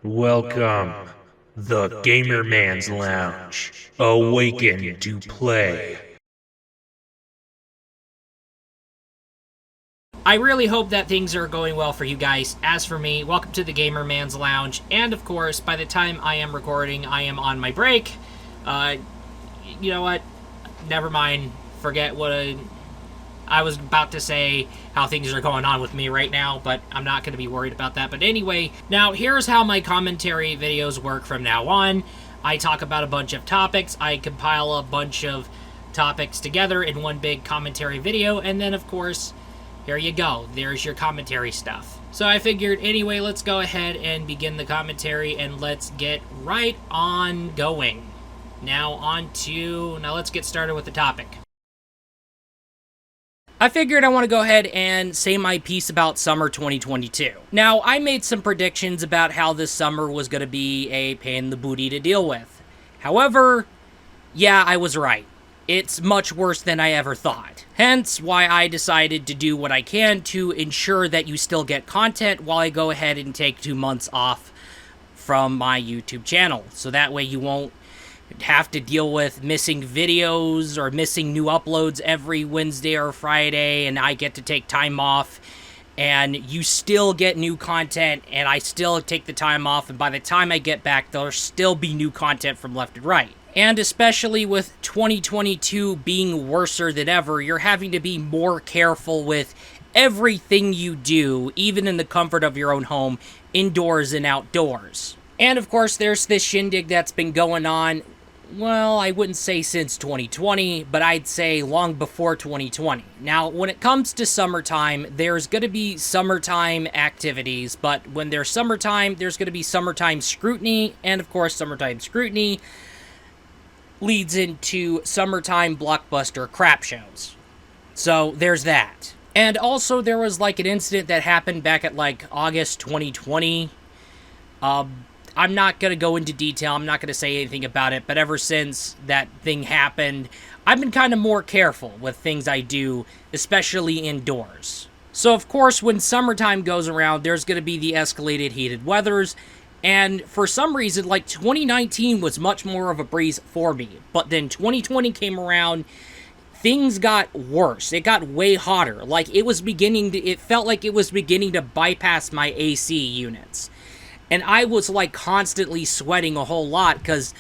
Welcome, the Gamer Man's Lounge. Awaken to play. I really hope that things are going well for you guys. As for me, welcome to the Gamer Man's Lounge. And of course, by the time I am recording, I am on my break. You know what? Never mind. Forget what I was about to say, how things are going on with me right now, but I'm not going to be worried about that. But anyway, now here's how my commentary videos work from now on. I talk about a bunch of topics. I compile a bunch of topics together in one big commentary video, and then of course, here you go. There's your commentary stuff. So I figured, anyway, let's go ahead and begin the commentary, and let's get right on going. Now let's get started with the topic. I figured I want to go ahead and say my piece about summer 2022. Now, I made some predictions about how this summer was going to be a pain in the booty to deal with. However, yeah, I was right. It's much worse than I ever thought. Hence why I decided to do what I can to ensure that you still get content while I go ahead and take 2 months off from my YouTube channel. So that way you won't have to deal with missing videos or missing new uploads every Wednesday or Friday, and I get to take time off, and you still get new content, and I still take the time off, and by the time I get back, there'll still be new content from left and right. And especially with 2022 being worser than ever, you're having to be more careful with everything you do, even in the comfort of your own home, indoors and outdoors. And of course, there's this shindig that's been going on, well, I wouldn't say since 2020, but I'd say long before 2020. Now, when it comes to summertime, there's going to be summertime activities, but when there's summertime, there's going to be summertime scrutiny, and of course, summertime scrutiny leads into summertime blockbuster crap shows. So, there's that. And also, there was like an incident that happened back at like August 2020. I'm not going to go into detail, I'm not going to say anything about it, but ever since that thing happened, I've been kind of more careful with things I do, especially indoors. So of course, when summertime goes around, there's going to be the escalated heated weathers, and for some reason, like 2019 was much more of a breeze for me, but then 2020 came around, things got worse. It got way hotter. Like it felt like it was beginning to bypass my AC units. And I was like constantly sweating a whole lot because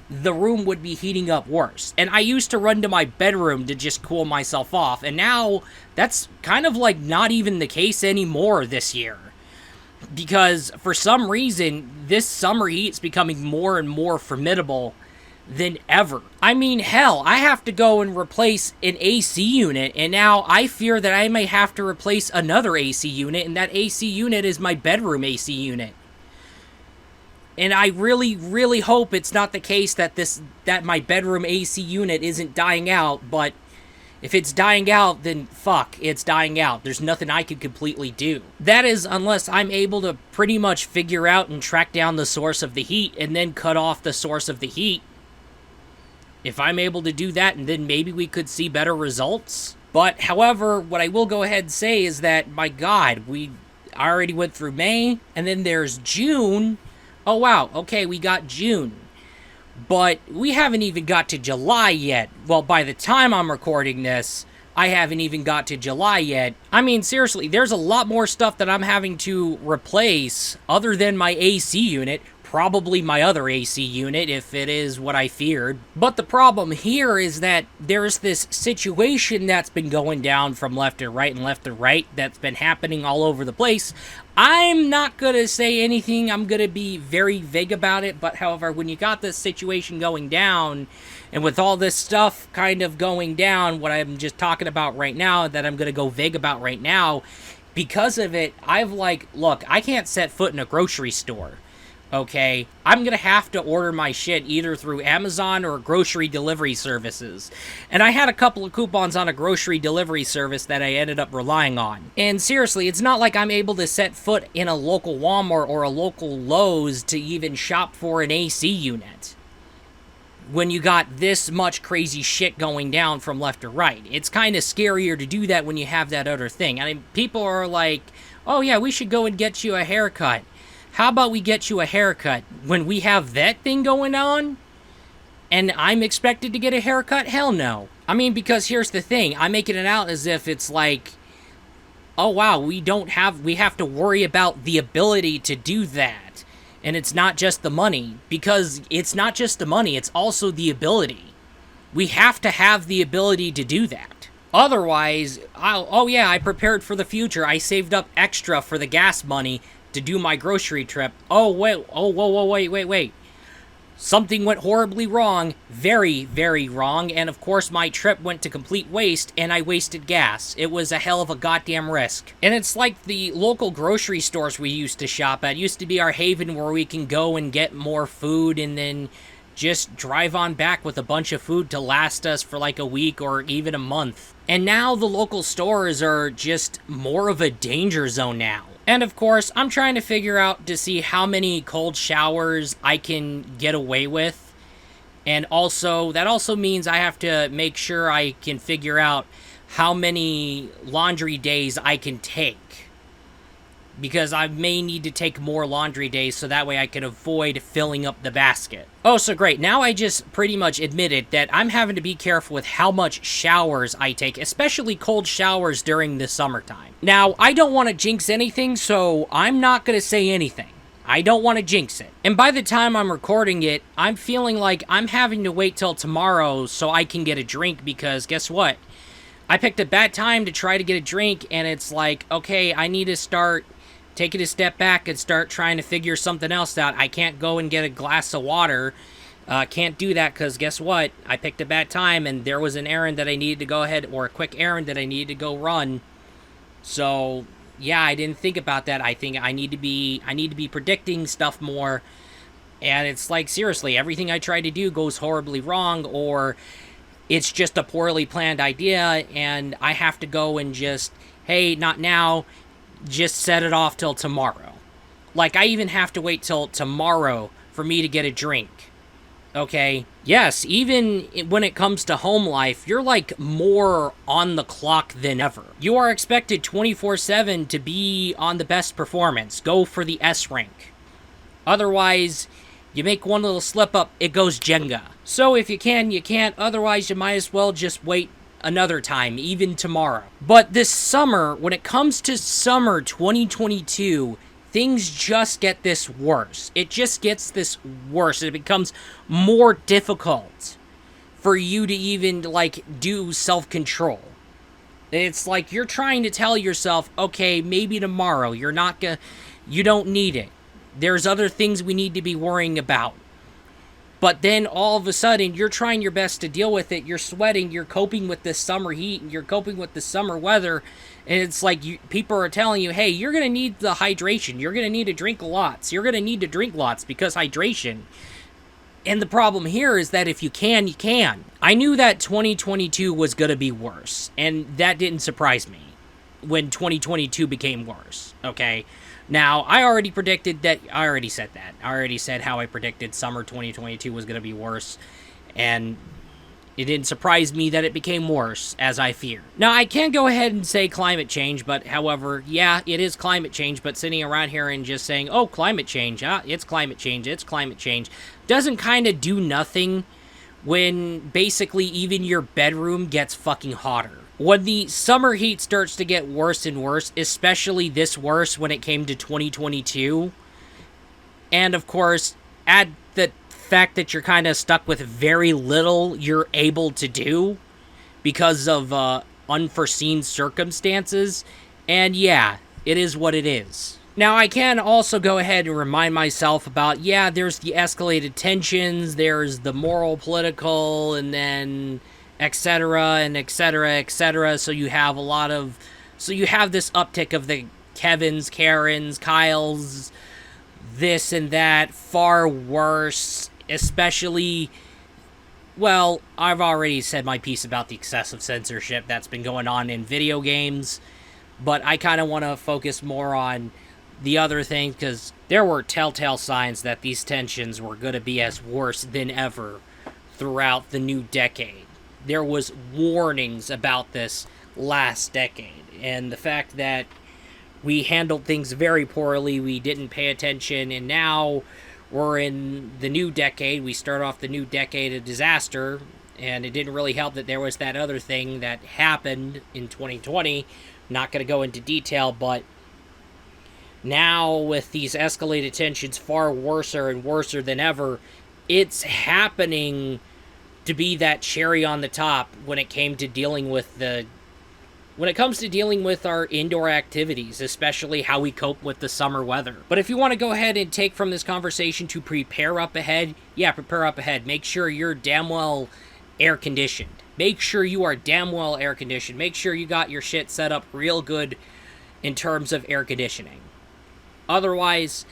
the room would be heating up worse. And I used to run to my bedroom to just cool myself off. And now that's kind of like not even the case anymore this year. Because for some reason, this summer heat's becoming more and more formidable than ever. I mean, hell, I have to go and replace an AC unit, and now I fear that I may have to replace another AC unit, and that AC unit is my bedroom AC unit. And I really, really hope it's not the case that my bedroom AC unit isn't dying out, but if it's dying out, then fuck, it's dying out. There's nothing I can completely do. That is, unless I'm able to pretty much figure out and track down the source of the heat and then cut off the source of the heat. If I'm able to do that, and then maybe we could see better results. But, however, what I will go ahead and say is that, my God, we already went through May, and then there's June. Oh wow, okay, we got June, but we haven't even got to July yet. Well, by the time I'm recording this, I haven't even got to July yet. I mean, seriously, there's a lot more stuff that I'm having to replace other than my AC unit, probably my other AC unit if it is what I feared. But the problem here is that there's this situation that's been going down from left to right and left to right that's been happening all over the place. I'm not going to say anything, I'm going to be very vague about it, but however, when you got this situation going down, and with all this stuff kind of going down, what I'm just talking about right now, that I'm going to go vague about right now, because of it, look, I can't set foot in a grocery store. Okay, I'm gonna have to order my shit either through Amazon or grocery delivery services. And I had a couple of coupons on a grocery delivery service that I ended up relying on. And seriously, it's not like I'm able to set foot in a local Walmart or a local Lowe's to even shop for an AC unit. When you got this much crazy shit going down from left to right. It's kind of scarier to do that when you have that other thing. I mean, people are like, oh yeah, we should go and get you a haircut. How about we get you a haircut when we have that thing going on? And I'm expected to get a haircut? Hell no. I mean, because here's the thing. I'm making it out as if it's like, oh wow, we have to worry about the ability to do that. And it's not just the money. Because it's not just the money, it's also the ability. We have to have the ability to do that. Otherwise, I prepared for the future. I saved up extra for the gas money to do my grocery trip. Wait. Something went horribly wrong, very, very wrong, and of course my trip went to complete waste, and I wasted gas. It was a hell of a goddamn risk. And it's like the local grocery stores we used to shop at. It used to be our haven where we can go and get more food and then just drive on back with a bunch of food to last us for like a week or even a month. And now the local stores are just more of a danger zone now. And of course, I'm trying to figure out to see how many cold showers I can get away with. And also, that also means I have to make sure I can figure out how many laundry days I can take. Because I may need to take more laundry days so that way I can avoid filling up the basket. Oh, so great. Now I just pretty much admitted that I'm having to be careful with how much showers I take, especially cold showers during the summertime. Now, I don't want to jinx anything, so I'm not going to say anything. I don't want to jinx it. And by the time I'm recording it, I'm feeling like I'm having to wait till tomorrow so I can get a drink because guess what? I picked a bad time to try to get a drink and it's like, okay, I need to start taking a step back and start trying to figure something else out. I can't go and get a glass of water. Can't do that because guess what? I picked a bad time and there was an errand that I needed to go ahead, or a quick errand that I needed to go run. So, yeah, I didn't think about that. I think I need to be predicting stuff more. And it's like, seriously, everything I try to do goes horribly wrong, or it's just a poorly planned idea and I have to go and just, hey, not now, just set it off till tomorrow. Like, I even have to wait till tomorrow for me to get a drink. Okay? Yes, even when it comes to home life, you're like more on the clock than ever. You are expected 24/7 to be on the best performance. Go for the S rank. Otherwise, you make one little slip up, it goes Jenga. So if you can, you can't. Otherwise, you might as well just wait another time, even tomorrow. But this summer, when it comes to summer 2022, things just get this worse. It just gets this worse. It becomes more difficult for you to even, like, do self-control. It's like you're trying to tell yourself, okay, maybe tomorrow. You don't need it. There's other things we need to be worrying about. But then all of a sudden, you're trying your best to deal with it. You're sweating. You're coping with the summer heat. And you're coping with the summer weather. And it's like people are telling you, hey, you're going to need the hydration. You're going to need to drink lots. You're going to need to drink lots because hydration. And the problem here is that if you can, you can. I knew that 2022 was going to be worse. And that didn't surprise me when 2022 became worse. Okay? Now, I already predicted that. I already said that. I already said how I predicted summer 2022 was going to be worse. And it didn't surprise me that it became worse, as I feared. Now, I can go ahead and say climate change, but however, yeah, it is climate change. But sitting around here and just saying, oh, climate change, it's climate change, doesn't kind of do nothing when basically even your bedroom gets fucking hotter. When the summer heat starts to get worse and worse, especially this worse when it came to 2022, and of course, add the fact that you're kind of stuck with very little you're able to do because of unforeseen circumstances, and yeah, it is what it is. Now, I can also go ahead and remind myself about, yeah, there's the escalated tensions, there's the moral, political, and then etc. and etc. So you have this uptick of the Kevins, Karens, Kyles, this and that, far worse, especially, well, I've already said my piece about the excessive censorship that's been going on in video games, but I kind of want to focus more on the other things, because there were telltale signs that these tensions were going to be as worse than ever throughout the new decade. There was warnings about this last decade, and the fact that we handled things very poorly, we didn't pay attention, and now we're in the new decade. We start off the new decade of disaster, and it didn't really help that there was that other thing that happened in 2020. Not going to go into detail, but now with these escalated tensions far worser and worser than ever, it's happening to be that cherry on the top when it came to dealing with our indoor activities, especially how we cope with the summer weather. But if you want to go ahead and take from this conversation to prepare up ahead, yeah, prepare up ahead. Make sure you're damn well air conditioned. Make sure you are damn well air conditioned. Make sure you got your shit set up real good in terms of air conditioning. Otherwise,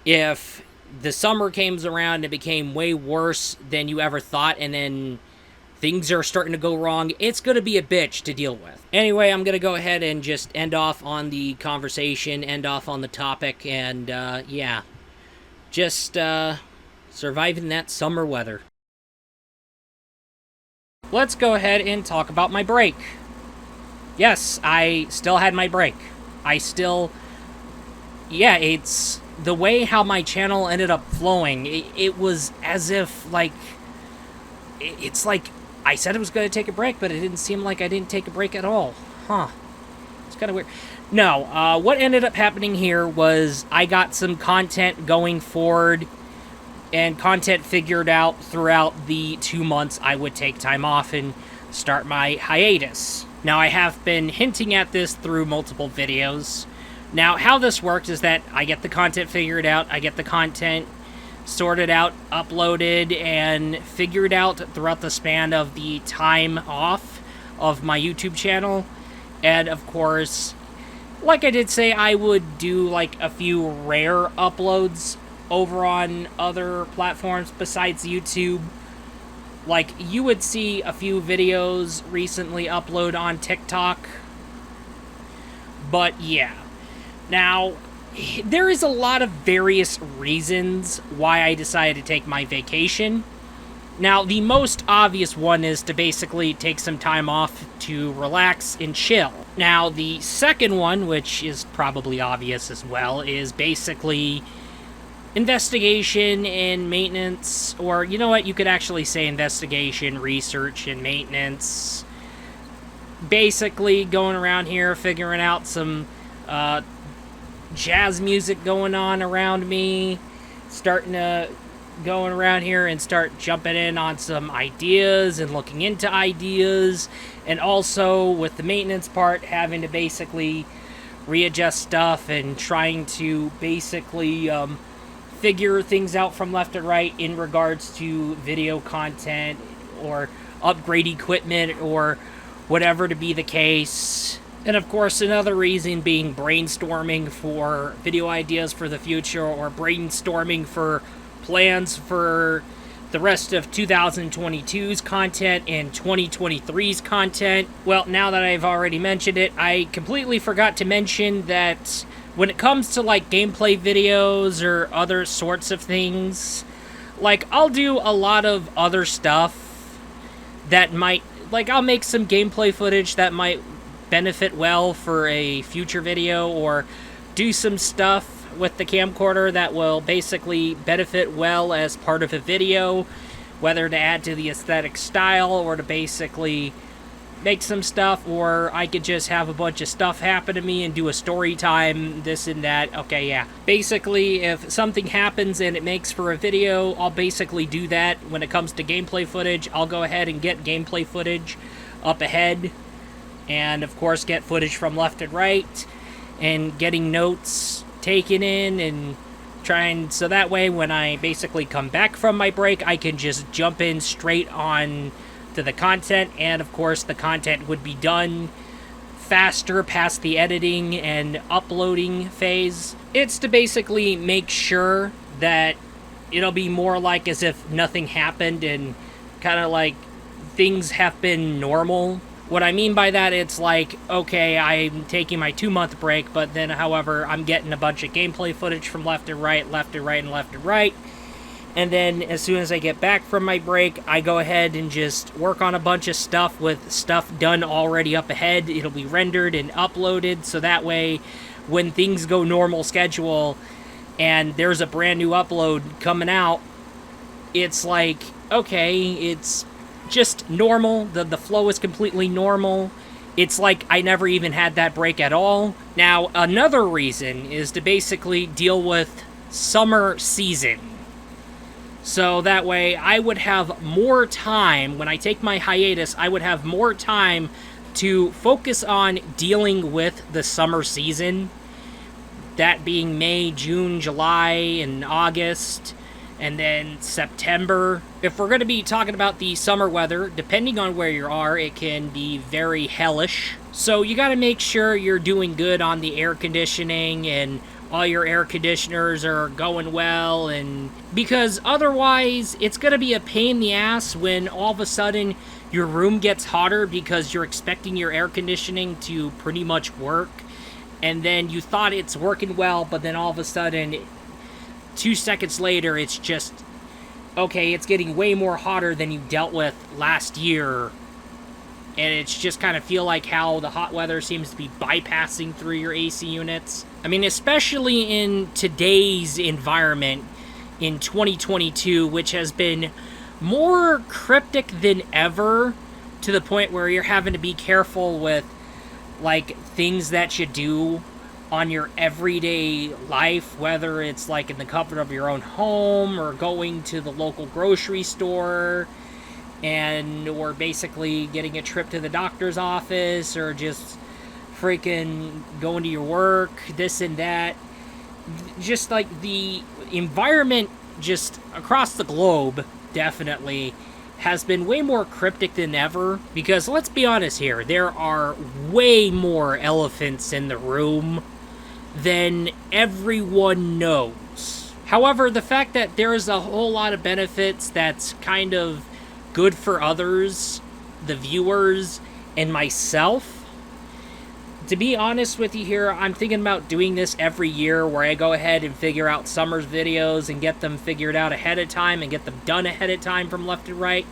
if the summer came around and it became way worse than you ever thought, and then things are starting to go wrong, it's going to be a bitch to deal with. Anyway, I'm going to go ahead and just end off on the conversation, end off on the topic, and yeah, just surviving that summer weather. Let's go ahead and talk about my break. Yes, I still had my break. It's the way how my channel ended up flowing. It was as if, like, it's like I said I was going to take a break, but it didn't seem like I didn't take a break at all. Huh. It's kind of weird. No, what ended up happening here was I got some content going forward and content figured out throughout the 2 months I would take time off and start my hiatus. Now, I have been hinting at this through multiple videos. Now, how this works is that I get the content figured out, I get the content sorted out, uploaded, and figured out throughout the span of the time off of my YouTube channel. And, of course, like I did say, I would do, like, a few rare uploads over on other platforms besides YouTube. Like, you would see a few videos recently upload on TikTok. But, yeah. Now, there is a lot of various reasons why I decided to take my vacation. Now, the most obvious one is to basically take some time off to relax and chill. Now, the second one, which is probably obvious as well, is basically investigation and maintenance, or you know what, you could actually say investigation, research, and maintenance. Basically going around here, figuring out some jazz music going on around me, starting to going around here and start jumping in on some ideas and looking into ideas, and also with the maintenance part, having to basically readjust stuff and trying to basically figure things out from left to right in regards to video content or upgrade equipment or whatever to be the case. And of course, another reason being brainstorming for video ideas for the future, or brainstorming for plans for the rest of 2022's content and 2023's content. Well, now that I've already mentioned it, I completely forgot to mention that when it comes to, like, gameplay videos or other sorts of things, like, I'll do a lot of other stuff that might, like, I'll make some gameplay footage that might benefit well for a future video, or do some stuff with the camcorder that will basically benefit well as part of a video, whether to add to the aesthetic style or to basically make some stuff, or I could just have a bunch of stuff happen to me and do a story time, this and that. Okay, yeah. Basically, if something happens and it makes for a video, I'll basically do that. When it comes to gameplay footage, I'll go ahead and get gameplay footage up ahead, and of course get footage from left and right, and getting notes taken in, and trying so that way when I basically come back from my break, I can just jump in straight on to the content, and of course the content would be done faster past the editing and uploading phase. It's to basically make sure that it'll be more like as if nothing happened, and kind of like things have been normal. What I mean by that, it's like, okay, I'm taking my 2-month break, but then, however, I'm getting a bunch of gameplay footage from left and right, left and right, and left and right. And then, as soon as I get back from my break, I go ahead and just work on a bunch of stuff with stuff done already up ahead. It'll be rendered and uploaded, so that way, when things go normal schedule and there's a brand new upload coming out, it's like, okay, it's just normal. The flow is completely normal. It's like I never even had that break at all. Now, another reason is to basically deal with summer season. So that way I would have more time, when I take my hiatus, I would have more time to focus on dealing with the summer season. That being May, June, July, and August, and then September. If we're going to be talking about the summer weather, depending on where you are, it can be very hellish. So you got to make sure you're doing good on the air conditioning and all your air conditioners are going well, and because otherwise it's going to be a pain in the ass when all of a sudden your room gets hotter because you're expecting your air conditioning to pretty much work, and then you thought it's working well, but then all of a sudden 2 seconds later it's just, okay, it's getting way more hotter than you dealt with last year. And it's just kind of feel like how the hot weather seems to be bypassing through your AC units. I mean, especially in today's environment in 2022, which has been more cryptic than ever, to the point where you're having to be careful with, like, things that you do on your everyday life, whether it's, like, in the comfort of your own home or going to the local grocery store, or basically getting a trip to the doctor's office, or just freaking going to your work, this and that. Just like the environment just across the globe definitely has been way more cryptic than ever, because let's be honest here, there are way more elephants in the room than everyone knows. However, the fact that there is a whole lot of benefits that's kind of good for others, the viewers, and myself. To be honest with you here, I'm thinking about doing this every year, where I go ahead and figure out summer's videos and get them figured out ahead of time and get them done ahead of time from left to right.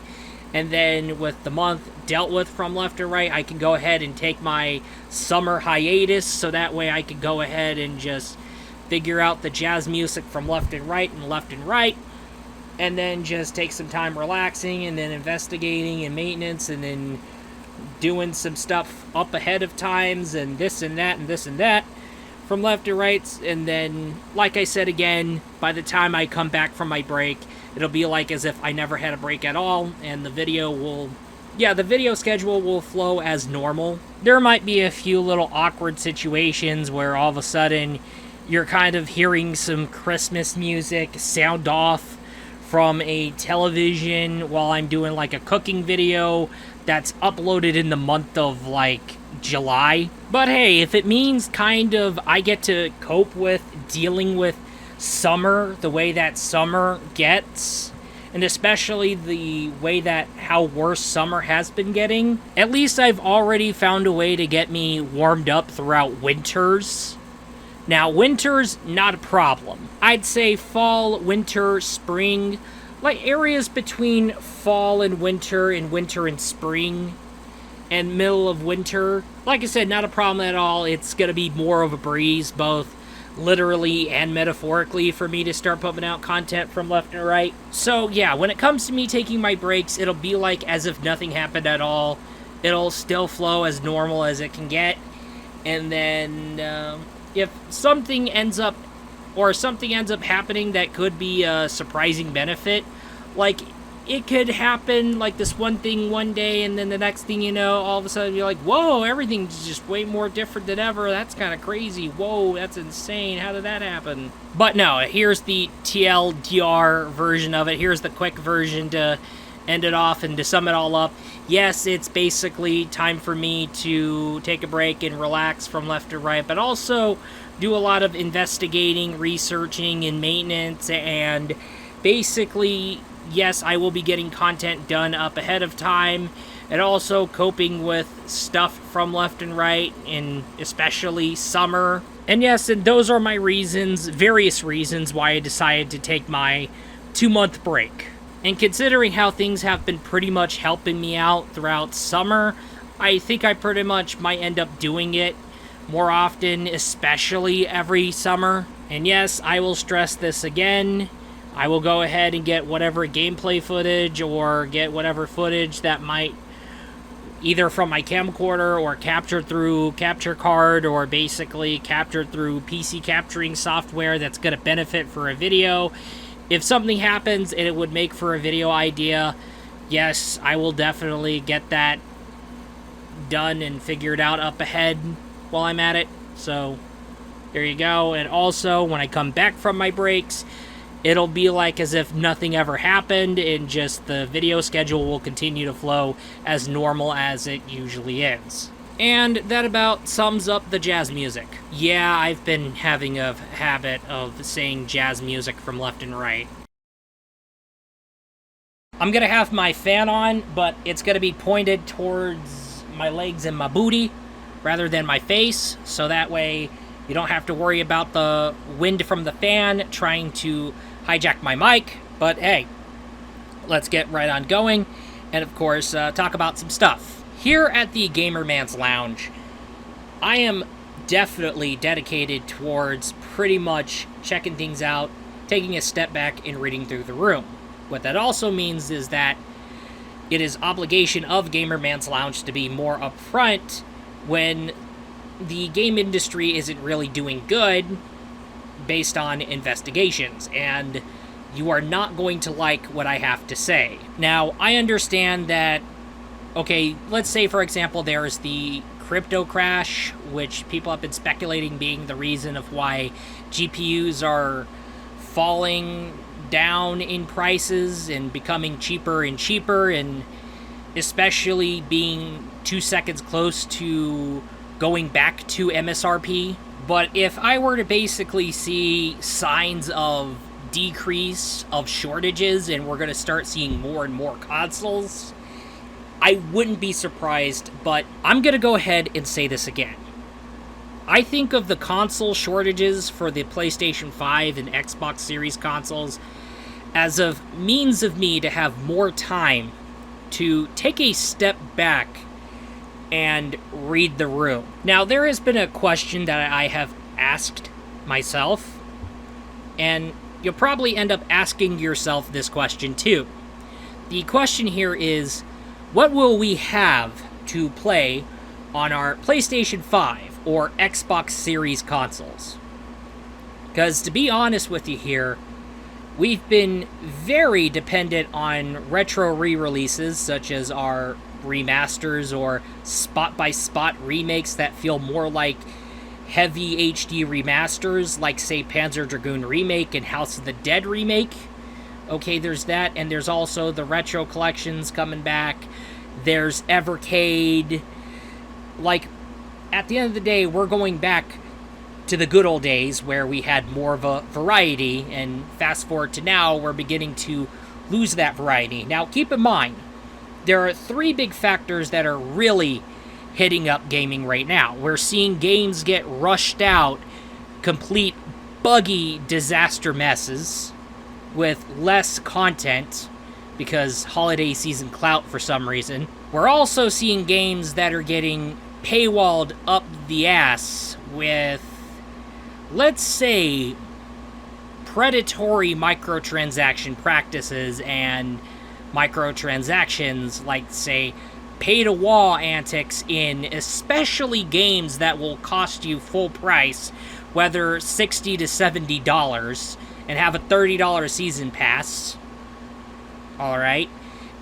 And then with the month dealt with from left to right, I can go ahead and take my summer hiatus, so that way I can go ahead and just figure out the jazz music from left and right, and then just take some time relaxing, and then investigating and maintenance, and then doing some stuff up ahead of times, and this and that and this and that from left to right. And then, like I said again, by the time I come back from my break, it'll be like as if I never had a break at all, and the video schedule will flow as normal. There might be a few little awkward situations where all of a sudden you're kind of hearing some Christmas music sound off from a television while I'm doing like a cooking video that's uploaded in the month of like July. But hey, if it means kind of I get to cope with dealing with summer the way that summer gets, and especially the way that how worse summer has been getting, at least I've already found a way to get me warmed up throughout winters. Now, winter's not a problem. I'd say fall, winter, spring, like areas between fall and winter and spring and middle of winter. Like I said, not a problem at all. It's going to be more of a breeze, both literally and metaphorically, for me to start pumping out content from left and right. So yeah, when it comes to me taking my breaks, it'll be like as if nothing happened at all. It'll still flow as normal as it can get. And then if something ends up happening that could be a surprising benefit, like it could happen like this one thing one day, and then the next thing you know, all of a sudden you're like, whoa, everything's just way more different than ever. That's kind of crazy. Whoa, that's insane. How did that happen? But no, here's the TLDR version of it. Here's the quick version to end it off and to sum it all up. Yes, it's basically time for me to take a break and relax from left to right, but also do a lot of investigating, researching, and maintenance, and basically, yes, I will be getting content done up ahead of time, and also coping with stuff from left and right, and especially summer. And yes, and those are my reasons, various reasons, why I decided to take my 2-month break. And considering how things have been pretty much helping me out throughout summer, I think I pretty much might end up doing it more often, especially every summer. And yes, I will stress this again. I will go ahead and get whatever gameplay footage or get whatever footage that might either from my camcorder or captured through capture card or basically captured through PC capturing software that's going to benefit for a video. If something happens and it would make for a video idea, yes, I will definitely get that done and figured out up ahead while I'm at it. So there you go. And also, when I come back from my breaks, it'll be like as if nothing ever happened, and just the video schedule will continue to flow as normal as it usually is. And that about sums up the jazz music. Yeah, I've been having a habit of saying jazz music from left and right. I'm gonna have my fan on, but it's gonna be pointed towards my legs and my booty rather than my face, so that way you don't have to worry about the wind from the fan trying to hijack my mic. But hey, let's get right on going and of course talk about some stuff. Here at the Gamer Man's Lounge, I am definitely dedicated towards pretty much checking things out, taking a step back and reading through the room. What that also means is that it is obligation of Gamer Man's Lounge to be more upfront when the game industry isn't really doing good based on investigations, and you are not going to like what I have to say. Now, I understand that, okay, let's say, for example, there's the crypto crash, which people have been speculating being the reason of why GPUs are falling down in prices and becoming cheaper and cheaper, and especially being 2 seconds close to going back to MSRP. But if I were to basically see signs of decrease of shortages and we're going to start seeing more and more consoles, I wouldn't be surprised. But I'm going to go ahead and say this again. I think of the console shortages for the PlayStation 5 and Xbox Series consoles as a means of me to have more time to take a step back and read the room. Now, there has been a question that I have asked myself, and you'll probably end up asking yourself this question too. The question here is, what will we have to play on our PlayStation 5 or Xbox Series consoles? Because to be honest with you here, we've been very dependent on retro re-releases such as our remasters or spot-by-spot remakes that feel more like heavy HD remasters, like, say, Panzer Dragoon Remake and House of the Dead Remake. Okay, there's that, and there's also the retro collections coming back. There's Evercade. Like, at the end of the day, we're going back to the good old days where we had more of a variety, and fast forward to now, we're beginning to lose that variety. Now, keep in mind, there are 3 big factors that are really hitting up gaming right now. We're seeing games get rushed out, complete buggy disaster messes with less content because holiday season clout for some reason. We're also seeing games that are getting paywalled up the ass with, let's say, predatory microtransaction practices and microtransactions, like, say, pay-to-wall antics in especially games that will cost you full price, whether $60 to $70, and have a $30 season pass. Alright?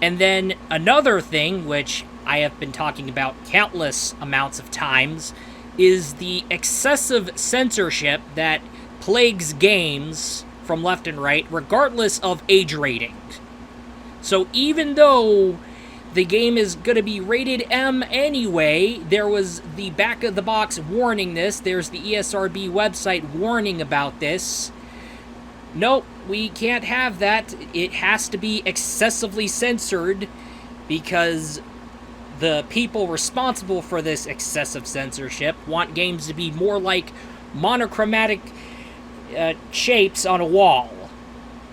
And then another thing, which I have been talking about countless amounts of times, is the excessive censorship that plagues games from left and right, regardless of age rating. So even though the game is going to be rated M anyway, there was the back-of-the-box warning this. There's the ESRB website warning about this. Nope, we can't have that. It has to be excessively censored because the people responsible for this excessive censorship want games to be more like monochromatic shapes on a wall.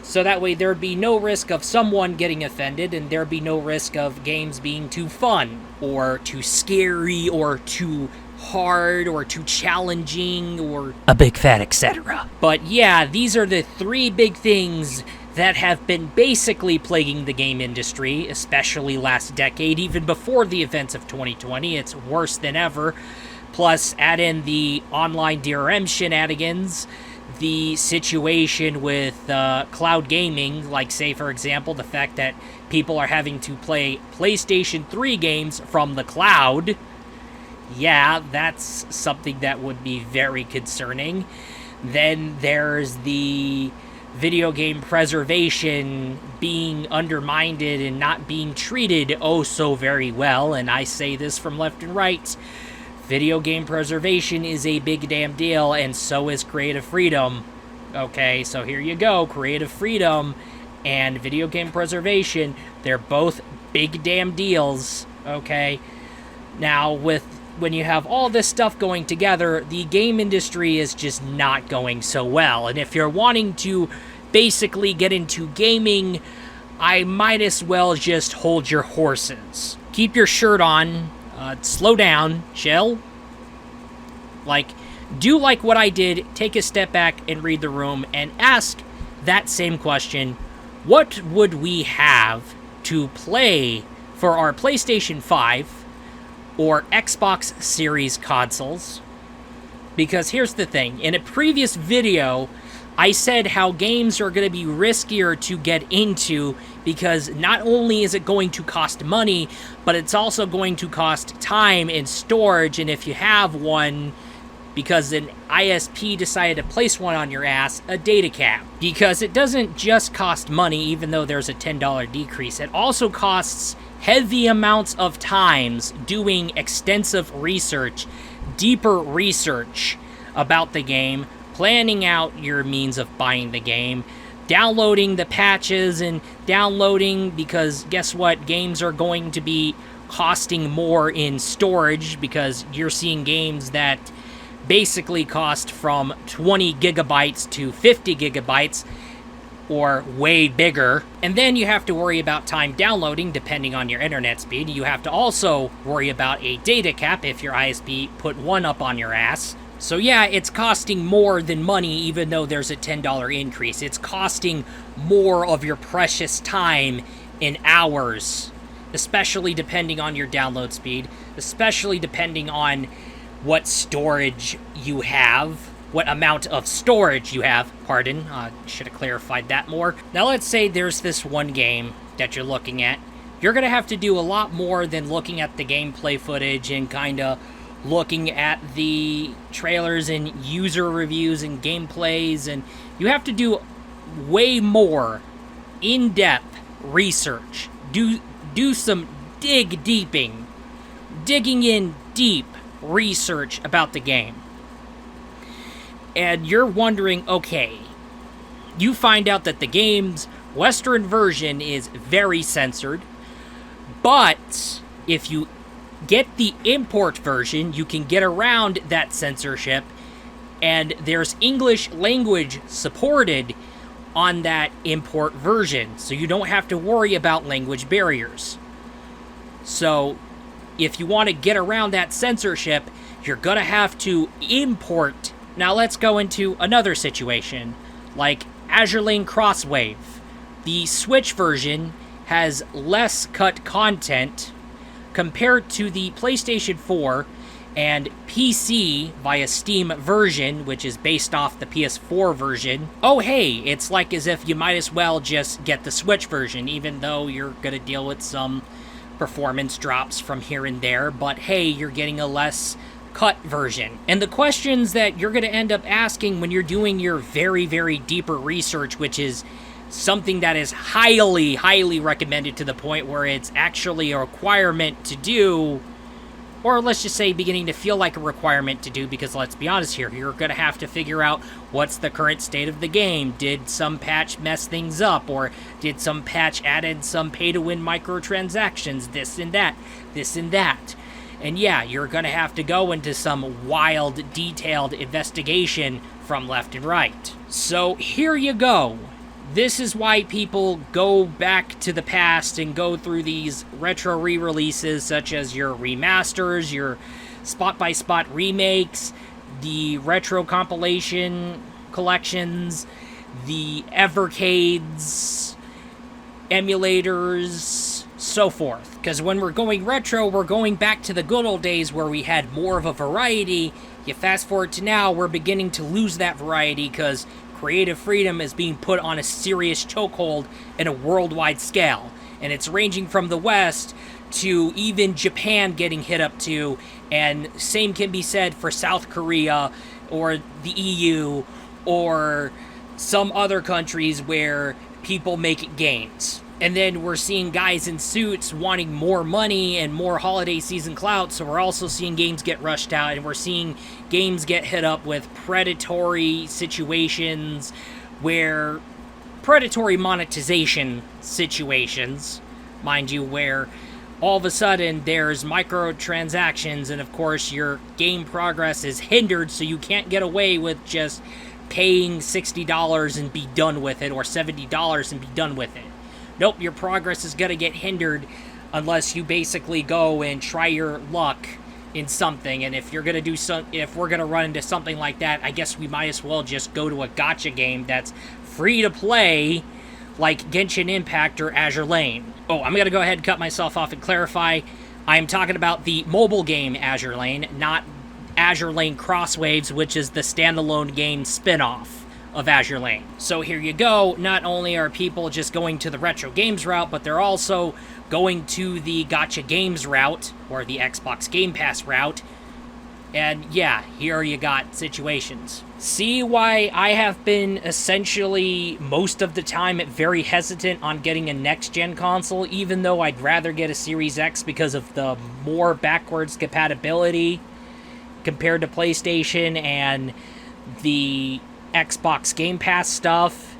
So that way there'd be no risk of someone getting offended, and there'd be no risk of games being too fun, or too scary, or too hard or too challenging or a big fat etc. But yeah, these are the 3 big things that have been basically plaguing the game industry, especially last decade, even before the events of 2020. It's worse than ever. Plus, add in the online DRM shenanigans, the situation with cloud gaming, like, say, for example, the fact that people are having to play PlayStation 3 games from the cloud. Yeah, that's something that would be very concerning. Then there's the video game preservation being undermined and not being treated oh so very well, and I say this from left and right. Video game preservation is a big damn deal, and so is creative freedom. Okay, so here you go. Creative freedom and video game preservation, they're both big damn deals, okay? Now, when you have all this stuff going together, the game industry is just not going so well. And if you're wanting to basically get into gaming, I might as well just hold your horses. Keep your shirt on. Slow down, chill. Do like what I did, take a step back and read the room and ask that same question. What would we have to play for our PlayStation 5 or Xbox Series consoles? Because here's the thing. In a previous video, I said how games are going to be riskier to get into because not only is it going to cost money, but it's also going to cost time and storage. And if you have one, because an ISP decided to place one on your ass, a data cap. Because it doesn't just cost money, even though there's a $10 decrease. It also costs heavy amounts of times doing extensive research, deeper research about the game, planning out your means of buying the game, downloading the patches and downloading, because guess what? Games are going to be costing more in storage because you're seeing games that basically cost from 20 gigabytes to 50 gigabytes or way bigger. And then you have to worry about time downloading depending on your internet speed. You have to also worry about a data cap if your ISP put one up on your ass. So yeah, it's costing more than money even though there's a $10 increase. It's costing more of your precious time in hours, especially depending on your download speed, especially depending on what storage you have, what amount of storage you have, pardon, should have clarified that more. Now let's say there's this one game that you're looking at. You're going to have to do a lot more than looking at the gameplay footage and kind of looking at the trailers and user reviews and gameplays, and you have to do way more in-depth research. Do some digging in deep research about the game. And you're wondering, okay, you find out that the game's Western version is very censored, but if you get the import version, you can get around that censorship, and there's English language supported on that import version, so you don't have to worry about language barriers. So if you want to get around that censorship, you're going to have to import. Now let's go into another situation, like Azure Lane Crosswave. The Switch version has less cut content compared to the PlayStation 4 and PC via Steam version, which is based off the PS4 version. Oh hey, it's like as if you might as well just get the Switch version, even though you're going to deal with some performance drops from here and there, but hey, you're getting a less cut version. And the questions that you're going to end up asking when you're doing your very, very deeper research, which is something that is highly, highly recommended to the point where it's actually a requirement to do, or let's just say beginning to feel like a requirement to do, because let's be honest here, you're going to have to figure out what's the current state of the game. Did some patch mess things up, or did some patch added some pay-to-win microtransactions, this and that. And yeah, you're going to have to go into some wild, detailed investigation from left and right. So here you go. This is why people go back to the past and go through these retro re-releases, such as your remasters, your spot-by-spot remakes, the retro compilation collections, the Evercades, emulators, so forth. Because when we're going retro, we're going back to the good old days where we had more of a variety. You fast forward to now, we're beginning to lose that variety because creative freedom is being put on a serious chokehold in a worldwide scale. And it's ranging from the West to even Japan getting hit up to, and same can be said for South Korea or the EU or some other countries where people make games. And then we're seeing guys in suits wanting more money and more holiday season clout, so we're also seeing games get rushed out, and we're seeing games get hit up with predatory situations where predatory monetization situations, mind you, where all of a sudden there's microtransactions, and of course your game progress is hindered, so you can't get away with just paying $60 and be done with it, or $70 and be done with it. Nope, your progress is gonna get hindered unless you basically go and try your luck in something. And if you're gonna if we're gonna run into something like that, I guess we might as well just go to a gacha game that's free to play, like Genshin Impact or Azure Lane. Oh, I'm gonna go ahead and cut myself off and clarify. I'm talking about the mobile game Azure Lane, not Azure Lane Crosswaves, which is the standalone game spin-off of Azure Lane. So here you go, not only are people just going to the retro games route, but they're also going to the gacha games route, or the Xbox Game Pass route, and yeah, here you got situations. See why I have been essentially, most of the time, very hesitant on getting a next-gen console, even though I'd rather get a Series X because of the more backwards compatibility compared to PlayStation and the Xbox Game Pass stuff,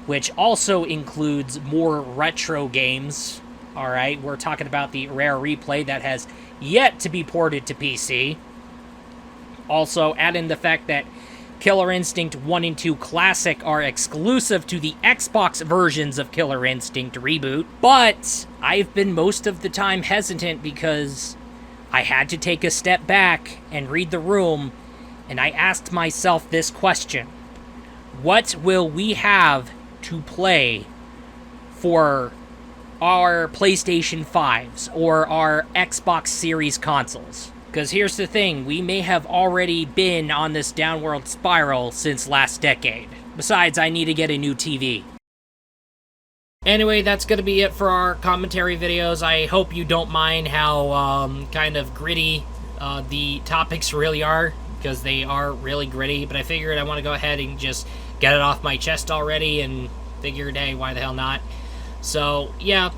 which also includes more retro games. Alright, we're talking about the Rare Replay that has yet to be ported to PC. Also, add in the fact that Killer Instinct 1 and 2 Classic are exclusive to the Xbox versions of Killer Instinct Reboot, but I've been most of the time hesitant because I had to take a step back and read the room, and I asked myself this question: what will we have to play for our PlayStation 5s or our Xbox Series consoles? Because here's the thing, we may have already been on this downward spiral since last decade. Besides, I need to get a new TV. Anyway, that's going to be it for our commentary videos. I hope you don't mind how kind of gritty the topics really are, because they are really gritty, but I figured I want to go ahead and just get it off my chest already, and figured, hey, why the hell not? So, yeah,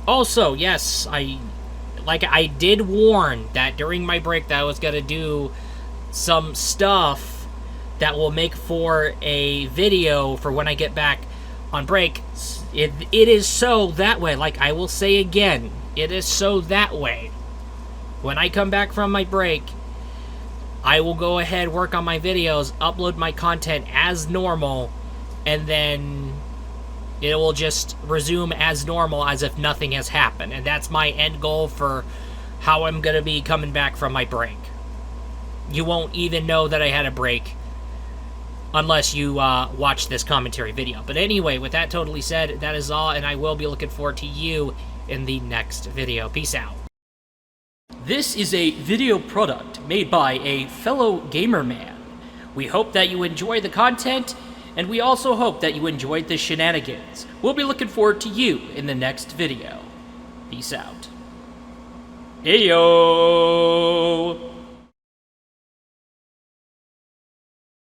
also, yes, I did warn that during my break that I was going to do some stuff that will make for a video for when I get back on break. It is so that way. Like, I will say again, it is so that way. When I come back from my break, I will go ahead, work on my videos, upload my content as normal, and then it will just resume as normal as if nothing has happened. And that's my end goal for how I'm going to be coming back from my break. You won't even know that I had a break unless you watch this commentary video. But anyway, with that totally said, that is all, and I will be looking forward to you in the next video. Peace out. This is a video product made by a fellow gamer man. We hope that you enjoy the content, and we also hope that you enjoyed the shenanigans. We'll be looking forward to you in the next video. Peace out. Heyo!